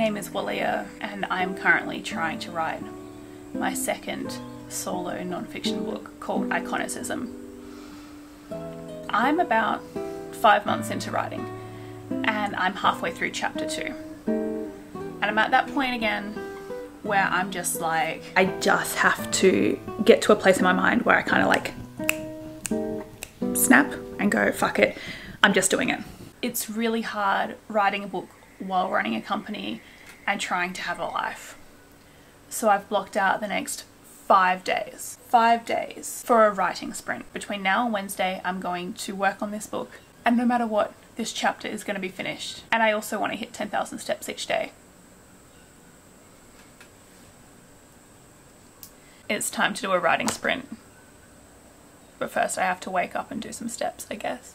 name is Walia and I'm currently trying to write my second solo non-fiction book called Iconicism. I'm about 5 months into writing and I'm halfway through chapter 2. And I'm at that point again where I'm just like, I just have to get to a place in my mind where I kind of like snap and go, fuck it, I'm just doing it. It's really hard writing a book while running a company and trying to have a life. So I've blocked out the next 5 days. 5 days for a writing sprint. Between now and Wednesday, I'm going to work on this book. And no matter what, this chapter is going to be finished. And I also want to hit 10,000 steps each day. It's time to do a writing sprint. But first I have to wake up and do some steps, I guess.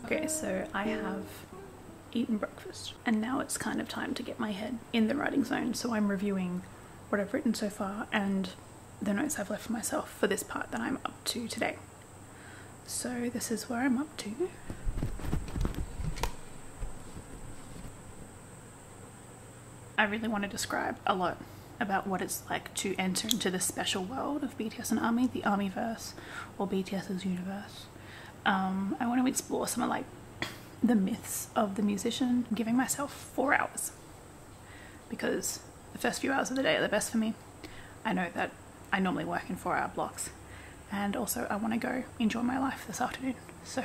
Okay, so I have eaten breakfast and now it's kind of time to get my head in the writing zone, so I'm reviewing what I've written so far and the notes I've left for myself for this part that I'm up to today. So this is where I'm up to. I really want to describe a lot about what it's like to enter into the special world of BTS and ARMY, the ARMYverse, or BTS's universe. I want to explore some of like the myths of the musician. I'm giving myself 4 hours because the first few hours of the day are the best for me. I know that I normally work in 4-hour blocks, and also I want to go enjoy my life this afternoon, so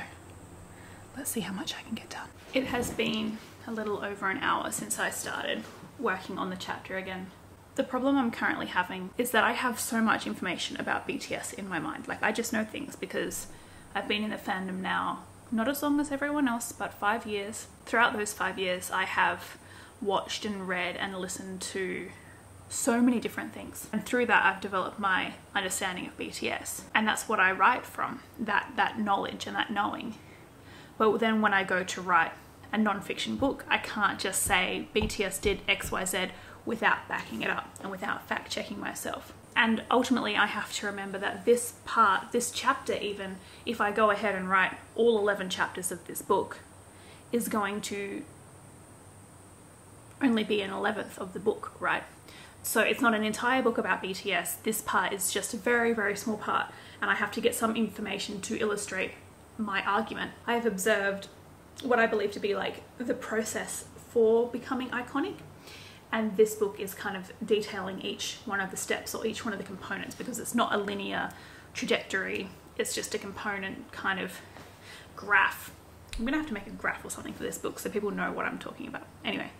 let's see how much I can get done. It has been a little over an hour since I started working on the chapter again. The problem I'm currently having is that I have so much information about BTS in my mind. Like, I just know things because I've been in the fandom now not as long as everyone else, but 5 years. Throughout those 5 years, I have watched and read and listened to so many different things. And through that, I've developed my understanding of BTS. And that's what I write from, that knowledge and that knowing. But then when I go to write a non-fiction book, I can't just say BTS did XYZ without backing it up and without fact-checking myself. And ultimately I have to remember that this part, this chapter even, if I go ahead and write all 11 chapters of this book, is going to only be an 11th of the book, right? So it's not an entire book about BTS. This part is just a very, very small part, and I have to get some information to illustrate my argument. I have observed what I believe to be like the process for becoming iconic. And this book is kind of detailing each one of the steps or each one of the components, because it's not a linear trajectory, it's just a component kind of graph. I'm gonna have to make a graph or something for this book so people know what I'm talking about. Anyway,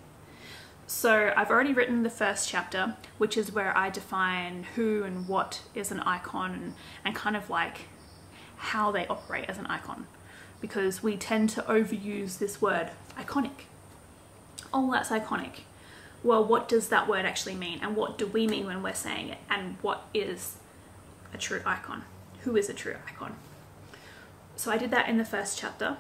so I've already written the first chapter, which is where I define who and what is an icon and kind of like how they operate as an icon, because we tend to overuse this word iconic. Oh, that's iconic. Well, what does that word actually mean, and what do we mean when we're saying it, and what is a true icon? Who is a true icon? So I did that in the first chapter.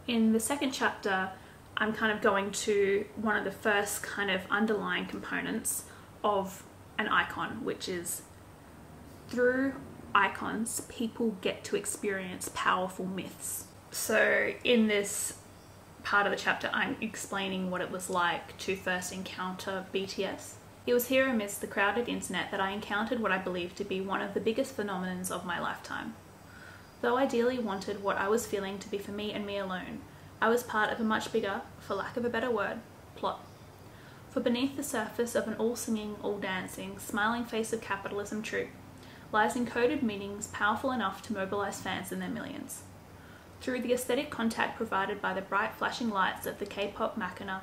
In the second chapter, I'm kind of going to one of the first kind of underlying components of an icon, which is through icons, people get to experience powerful myths. So in this part of the chapter, I'm explaining what it was like to first encounter BTS. It was here amidst the crowded internet that I encountered what I believe to be one of the biggest phenomenons of my lifetime. Though I dearly wanted what I was feeling to be for me and me alone, I was part of a much bigger, for lack of a better word, plot. For beneath the surface of an all-singing, all-dancing, smiling face of capitalism troupe lies encoded meanings powerful enough to mobilize fans in their millions. Through the aesthetic contact provided by the bright flashing lights of the K-pop machina,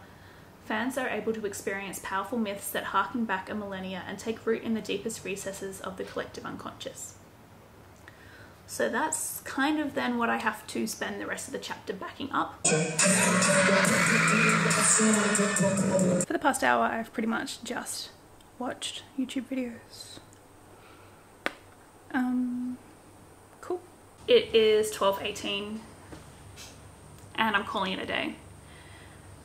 fans are able to experience powerful myths that harken back a millennia and take root in the deepest recesses of the collective unconscious. So that's kind of then what I have to spend the rest of the chapter backing up. For the past hour, I've pretty much just watched YouTube videos. Cool. It is 12:18 and I'm calling it a day.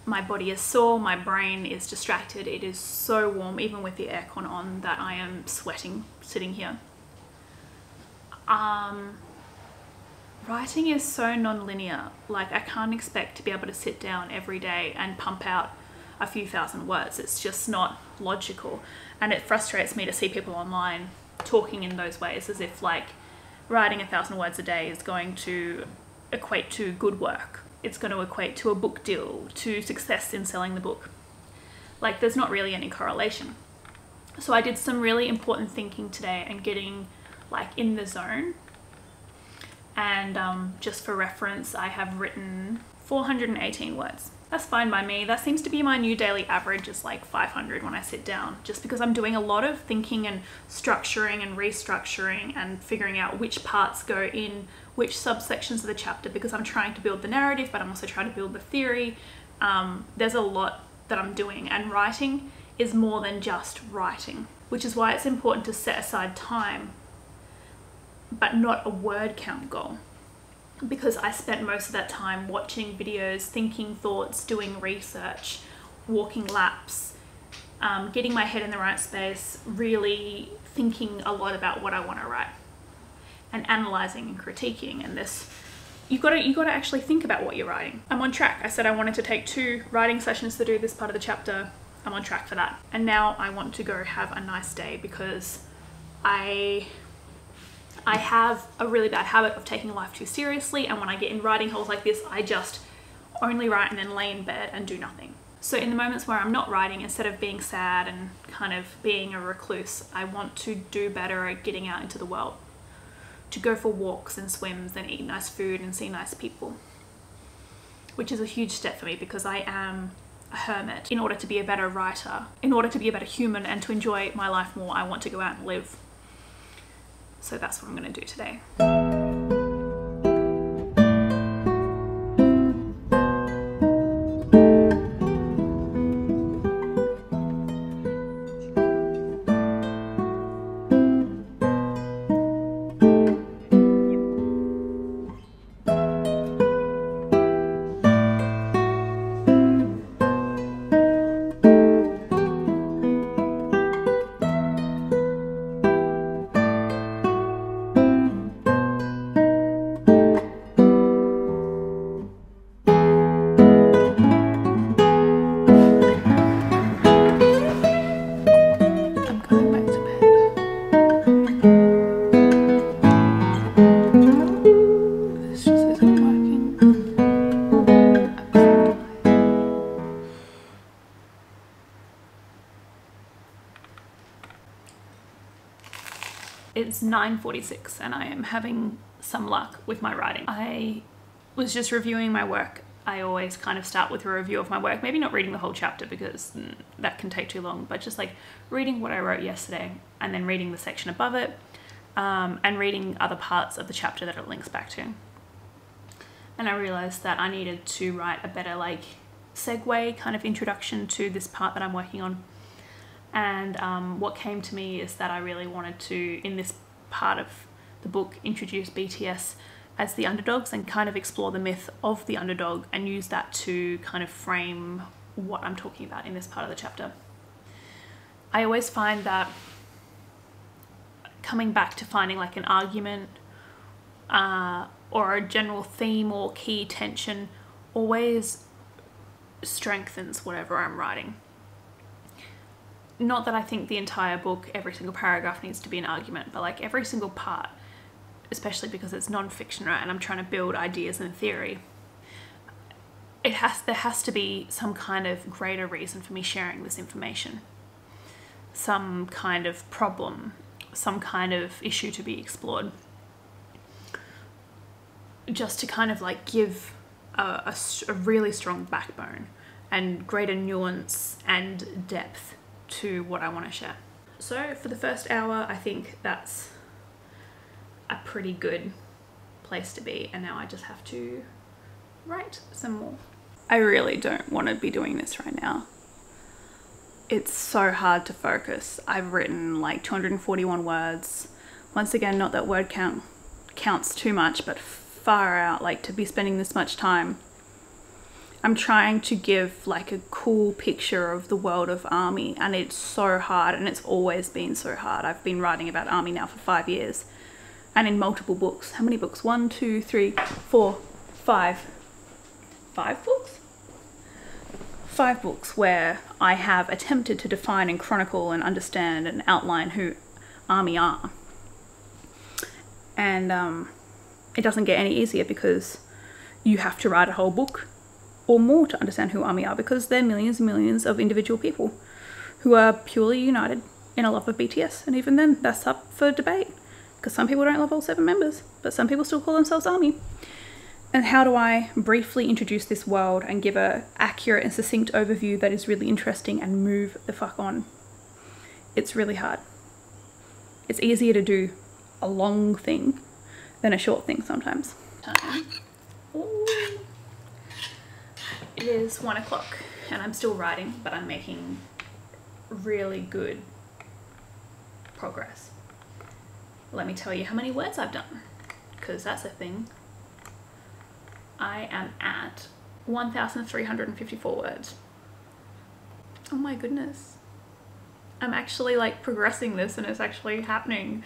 My body is sore, my brain is distracted. It is so warm, even with the aircon on, that I am sweating sitting here. Writing is so non-linear. Like, I can't expect to be able to sit down every day and pump out a few thousand words. It's just not logical. And it frustrates me to see people online talking in those ways, as if like writing 1,000 words a day is going to equate to good work. It's going to equate to a book deal, to success in selling the book. Like, there's not really any correlation. So I did some really important thinking today and getting like in the zone. And just for reference, I have written 418 words. That's fine by me. That seems to be my new daily average, is like 500 when I sit down, just because I'm doing a lot of thinking and structuring and restructuring and figuring out which parts go in which subsections of the chapter, because I'm trying to build the narrative, but I'm also trying to build the theory. There's a lot that I'm doing, and writing is more than just writing, which is why it's important to set aside time, but not a word count goal. Because I spent most of that time watching videos, thinking thoughts, doing research, walking laps, getting my head in the right space, really thinking a lot about what I want to write, and analysing and critiquing. And this, you've got to actually think about what you're writing. I'm on track. I said I wanted to take 2 writing sessions to do this part of the chapter. I'm on track for that. And now I want to go have a nice day, because I have a really bad habit of taking life too seriously, and when I get in writing holes like this, I just only write and then lay in bed and do nothing. So in the moments where I'm not writing, instead of being sad and kind of being a recluse, I want to do better at getting out into the world, to go for walks and swims and eat nice food and see nice people, which is a huge step for me, because I am a hermit. In order to be a better writer, in order to be a better human and to enjoy my life more, I want to go out and live. So that's what I'm going to do today. It's 9:46 and I am having some luck with my writing. I was just reviewing my work. I always kind of start with a review of my work, maybe not reading the whole chapter because that can take too long, but just like reading what I wrote yesterday and then reading the section above it, and reading other parts of the chapter that it links back to. And I realized that I needed to write a better like segue kind of introduction to this part that I'm working on. And what came to me is that I really wanted to, in this part of the book, introduce BTS as the underdogs and kind of explore the myth of the underdog and use that to kind of frame what I'm talking about in this part of the chapter. I always find that coming back to finding like an argument or a general theme or key tension always strengthens whatever I'm writing. Not that I think the entire book, every single paragraph needs to be an argument, but like every single part, especially because it's non-fiction, right, and I'm trying to build ideas and theory, there has to be some kind of greater reason for me sharing this information. Some kind of problem, some kind of issue to be explored. Just to kind of like give a really strong backbone and greater nuance and depth to what I want to share. So for the first hour, I think that's a pretty good place to be, and now I just have to write some more. I really don't want to be doing this right now. It's so hard to focus. I've written like 241 words. Once again, not that word count counts too much, but far out, like to be spending this much time. I'm trying to give like a cool picture of the world of ARMY, and it's so hard, and it's always been so hard. I've been writing about ARMY now for 5 years, and in multiple books. How many books? 1, 2, 3, 4, 5. 5 books? 5 books where I have attempted to define and chronicle and understand and outline who ARMY are. And it doesn't get any easier because you have to write a whole book or more to understand who ARMY are, because they're millions and millions of individual people who are purely united in a love of BTS. And even then, that's up for debate, because some people don't love all 7 members, but some people still call themselves ARMY. And how do I briefly introduce this world and give a accurate and succinct overview that is really interesting and move the fuck on? It's really hard. It's easier to do a long thing than a short thing sometimes. Ooh. It is 1 o'clock and I'm still writing, but I'm making really good progress. Let me tell you how many words I've done, because that's a thing. I am at 1,354 words. Oh my goodness. I'm actually like progressing this, and it's actually happening.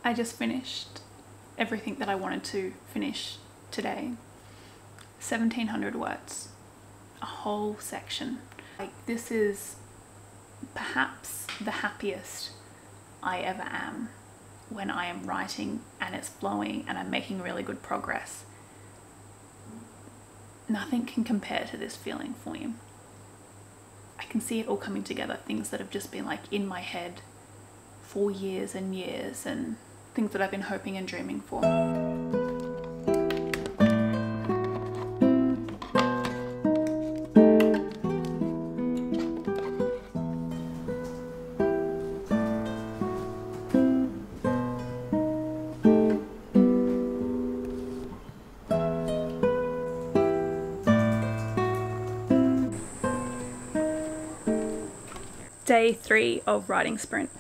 I just finished everything that I wanted to finish today. 1,700 words, a whole section. Like, this is perhaps the happiest I ever am when I am writing and it's flowing and I'm making really good progress. Nothing can compare to this feeling for me. I can see it all coming together, things that have just been like in my head for years and years, and things that I've been hoping and dreaming for. Day 3 of writing sprint.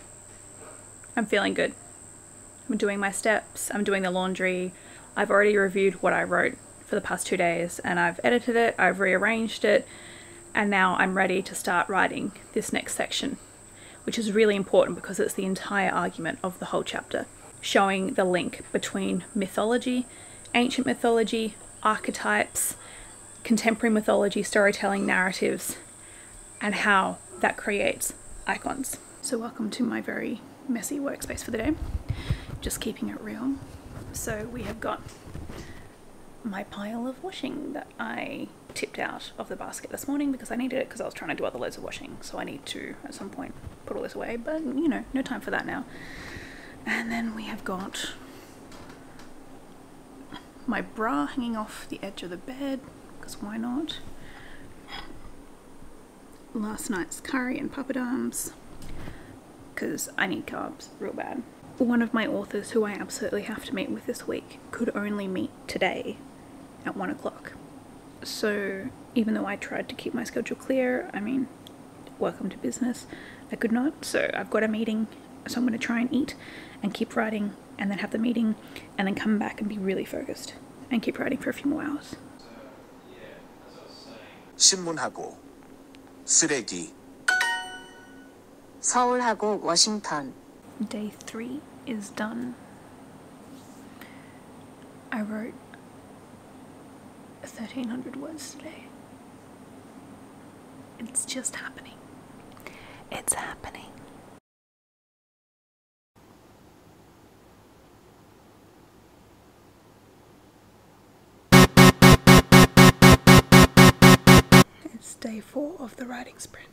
I'm feeling good. I'm doing my steps, I'm doing the laundry. I've already reviewed what I wrote for the past 2 days, and I've edited it, I've rearranged it, and now I'm ready to start writing this next section, which is really important because it's the entire argument of the whole chapter, showing the link between mythology, ancient mythology, archetypes, contemporary mythology, storytelling, narratives, and how that creates icons. So welcome to my very messy workspace for the day. Just keeping it real. So we have got my pile of washing that I tipped out of the basket this morning because I needed it, because I was trying to do other loads of washing, so I need to at some point put all this away, but you know, no time for that now. And then we have got my bra hanging off the edge of the bed, because why not? Last night's curry and papadums, because I need carbs real bad. One of my authors who I absolutely have to meet with this week could only meet today at 1 o'clock. So even though I tried to keep my schedule clear, I mean, welcome to business, I could not. So I've got a meeting, so I'm going to try and eat and keep writing, and then have the meeting, and then come back and be really focused and keep writing for a few more hours. 신문하고 쓰레기. 서울하고 워싱턴. Day 3 is done. I wrote 1,300 words today. It's just happening. It's happening. It's day 4 of the writing sprint,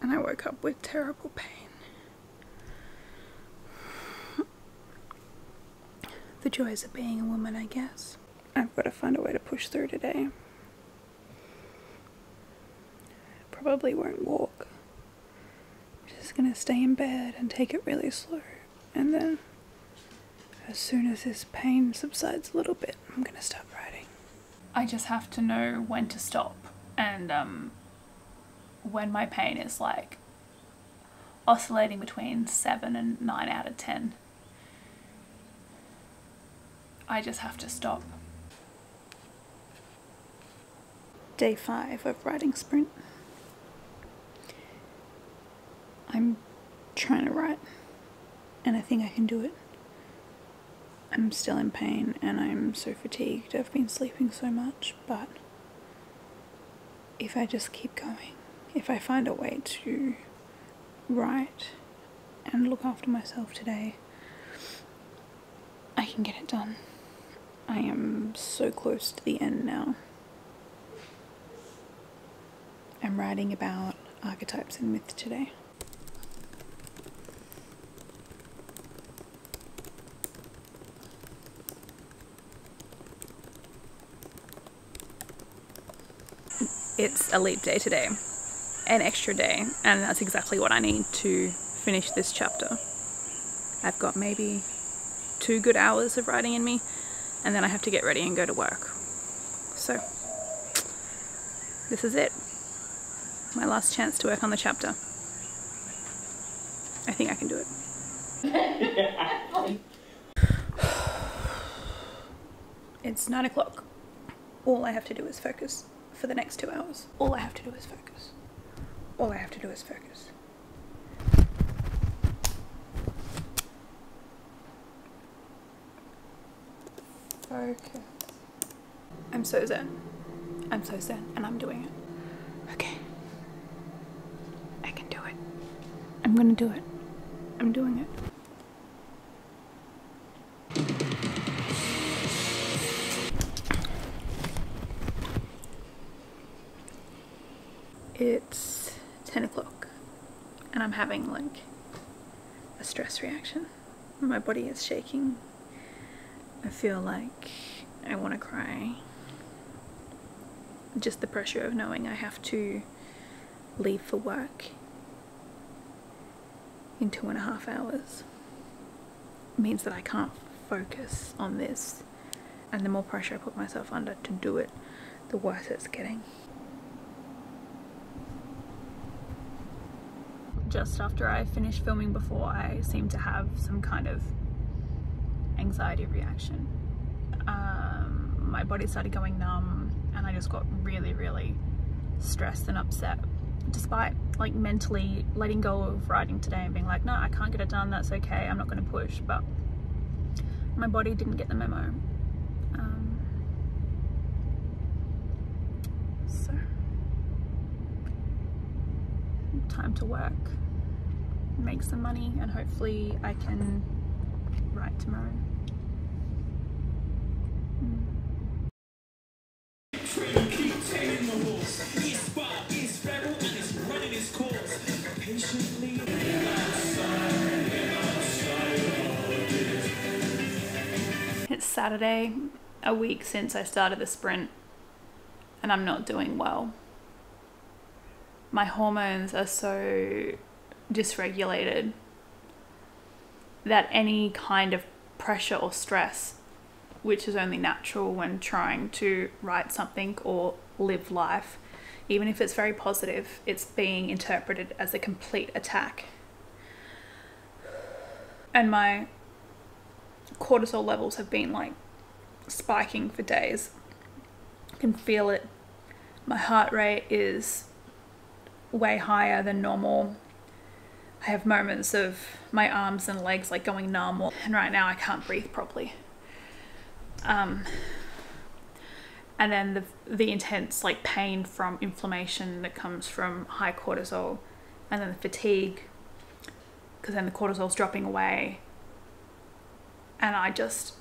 and I woke up with terrible pain. The joys of being a woman, I guess. I've got to find a way to push through today. Probably won't walk. Just gonna stay in bed and take it really slow. And then, as soon as this pain subsides a little bit, I'm gonna start writing. I just have to know when to stop, and when my pain is like oscillating between 7 and 9 out of 10. I just have to stop. Day 5 of writing sprint. I'm trying to write, and I think I can do it. I'm still in pain and I'm so fatigued. I've been sleeping so much, but if I just keep going, if I find a way to write and look after myself today, I can get it done. I am so close to the end now. I'm writing about archetypes and myth today. It's a leap day today, an extra day, and that's exactly what I need to finish this chapter. I've got maybe 2 good hours of writing in me, and then I have to get ready and go to work. So, this is it. My last chance to work on the chapter. I think I can do it. It's 9 o'clock. All I have to do is focus for the next 2 hours. All I have to do is focus. All I have to do is focus. Focus. I'm so zen. I'm so zen, and I'm doing it. Okay. I can do it. I'm gonna do it. I'm doing it. It's 10 o'clock and I'm having like a stress reaction. My body is shaking. I feel like I want to cry. Just the pressure of knowing I have to leave for work in 2.5 hours means that I can't focus on this, and the more pressure I put myself under to do it, the worse it's getting. Just after I finished filming before, I seemed to have some kind of anxiety reaction. My body started going numb and I just got really stressed and upset, despite like mentally letting go of writing today and being like, no, I can't get it done, that's okay, I'm not going to push. But my body didn't get the memo. So time to work, make some money, and hopefully I can write tomorrow. It's Saturday, a week since I started the sprint, and I'm not doing well. My hormones are so dysregulated that any kind of pressure or stress, which is only natural when trying to write something or live life, even if it's very positive, it's being interpreted as a complete attack. And my cortisol levels have been like spiking for days. I can feel it. My heart rate is way higher than normal. I have moments of my arms and legs like going numb, and right now I can't breathe properly. And then the intense like pain from inflammation that comes from high cortisol, and then the fatigue because then the cortisol's dropping away and I just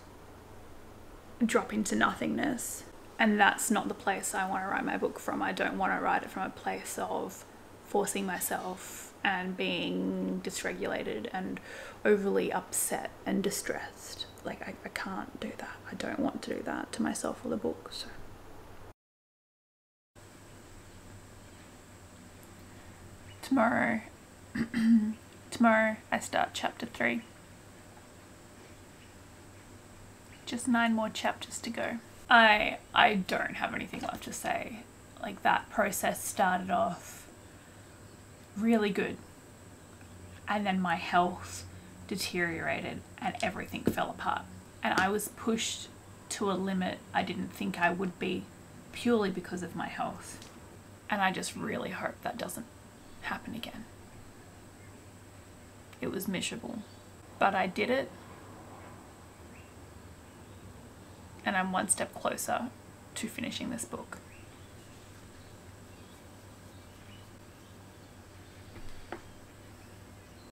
drop into nothingness. And that's not the place I want to write my book from. I don't want to write it from a place of forcing myself and being dysregulated and overly upset and distressed. Like I can't do that. I don't want to do that to myself or the book. So tomorrow I start chapter 3. Just 9 more chapters to go. I don't have anything left to say. Like, that process started off really good, and then my health deteriorated and everything fell apart, and I was pushed to a limit I didn't think I would be, purely because of my health. And I just really hope that doesn't happen again. It was miserable, but I did it, and I'm one step closer to finishing this book.